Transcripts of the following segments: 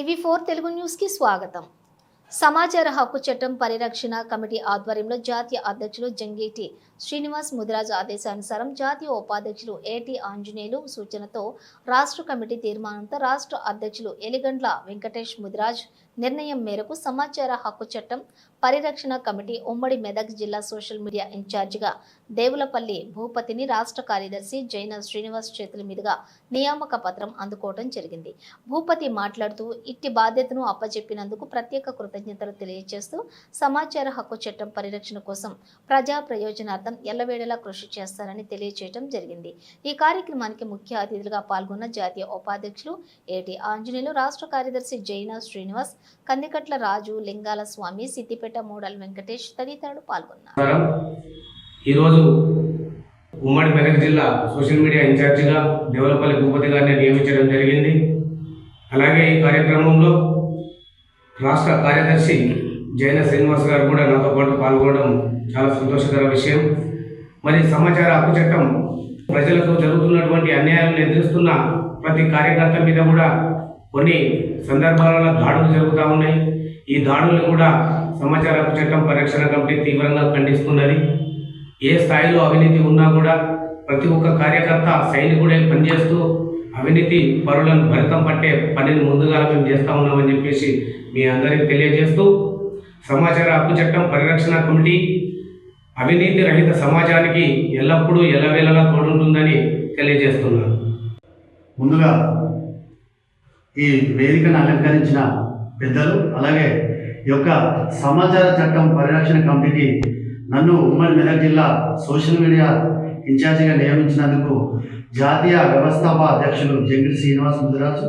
టీవీ4 Telugu news కి స్వాగతం. సమాచార హక్కు చట్టం పరిరక్షణ కమిటీ ఆధ్వర్యంలో జాతీయ అధ్యక్షులు జంగేటి శ్రీనివాస్ ముదిరాజు ఆదేశానుసారం జాతీయ ఉపాధ్యక్షులు ఏటి ఆంజనేయులు సూచనతో రాష్ట్ర కమిటీ తీర్మానంతో రాష్ట్ర అధ్యక్షులు ఎలిగండ్ల వెంకటేష్ ముదిరాజ్ నిర్ణయం మేరకు సమాచార హక్కు చట్టం పరిరక్షణ కమిటీ ఉమ్మడి మెదక్ జిల్లా సోషల్ మీడియా ఇన్ఛార్జిగా దేవులపల్లి భూపతిని రాష్ట్ర కార్యదర్శి జైన శ్రీనివాస్ చేతుల మీదుగా నియామక పత్రం అందుకోవడం జరిగింది. భూపతి మాట్లాడుతూ ఇట్టి బాధ్యతను అప్పచెప్పినందుకు ప్రత్యేక కృతజ్ఞతలు తెలియజేస్తూ సమాచార హక్కు చట్టం పరిరక్షణ కోసం ప్రజా ప్రయోజనార్థం ఎల్లవేళలా కృషి చేస్తారని తెలియజేయడం జరిగింది. ఈ కార్యక్రమానికి ముఖ్య అతిథులుగా పాల్గొన్న జాతీయ ఉపాధ్యక్షులు ఏటి ఆంజనేయులు, రాష్ట్ర కార్యదర్శి జైన శ్రీనివాస్, కందికట్ల రాజు, లింగాల స్వామి, సిద్దిపేట మోడల్ వెంకటేష్ తదితరులు పాల్గొన్నారు. ఈరోజు ఉమ్మడి మెదక్ జిల్లా సోషల్ మీడియా ఇన్ఛార్జిగా దేవులపల్లి భూపతి గారిని నియమించడం జరిగింది. అలాగే ఈ కార్యక్రమంలో రాష్ట్ర కార్యదర్శి జైన శ్రీనివాస్ గారు కూడా నాతో పాటు పాల్గొనడం చాలా సంతోషకర విషయం. మరి సమాచార హక్కు చట్టం ప్రజలకు జరుగుతున్నటువంటి అన్యాయాలను ఎదురుస్తున్న ప్రతి కార్యకర్త మీద కూడా కొన్ని సందర్భాలలో దాడులు జరుగుతూ ఉన్నాయి. ఈ దాడులు కూడా సమాచార హక్కు చట్టం పరిరక్షణ కమిటీ తీవ్రంగా ఖండిస్తున్నది. ఏ స్థాయిలో అవినీతి ఉన్నా కూడా ప్రతి ఒక్క కార్యకర్త సైనికుడే పనిచేస్తూ అవినీతి పరులను భరితం పట్టే పనిని ముందుగా మేము చేస్తూ ఉన్నామని చెప్పేసి మీ అందరికీ తెలియజేస్తూ సమాచార హక్కు చట్టం పరిరక్షణ కమిటీ అవినీతి రహిత సమాజానికి ఎల్లప్పుడూ ఎల్లవేళలా తోడుంటుందని తెలియజేస్తున్నాను. ముందుగా ఈ వేదికను అలంకరించిన పెద్దలు, అలాగే ఈ యొక్క సమాచార చట్టం పరిరక్షణ కమిటీకి నన్ను ఉమ్మడి మెదక్ జిల్లా సోషల్ మీడియా ఇన్ఛార్జిగా నియమించినందుకు జాతీయ వ్యవస్థాపక అధ్యక్షులు జంగిటి శ్రీనివాస్ ముదిరాజు,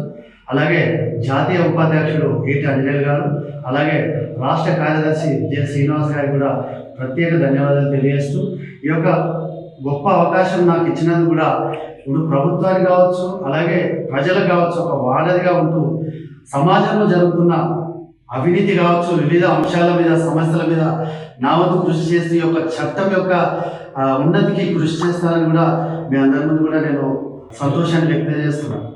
అలాగే జాతీయ ఉపాధ్యక్షుడు ఏటి ఆంజనేయులు గారు, అలాగే రాష్ట్ర కార్యదర్శి జె శ్రీనివాస్ గారికి కూడా ప్రత్యేక ధన్యవాదాలు తెలియజేస్తూ ఈ యొక్క గొప్ప అవకాశం నాకు ఇచ్చినందుకు కూడా ఇప్పుడు ప్రభుత్వానికి కావచ్చు, అలాగే ప్రజలకు కావచ్చు, ఒక వారధిగా ఉంటూ సమాజంలో జరుగుతున్న అవినీతి కావచ్చు, వివిధ అంశాల మీద, సమస్యల మీద నా వంతు కృషి చేస్తూ ఈ యొక్క చట్టం యొక్క ఉన్నతికి కృషి చేస్తానని కూడా మీ అందరి ముందు కూడా నేను సంతోషాన్ని వ్యక్తం చేస్తున్నాను.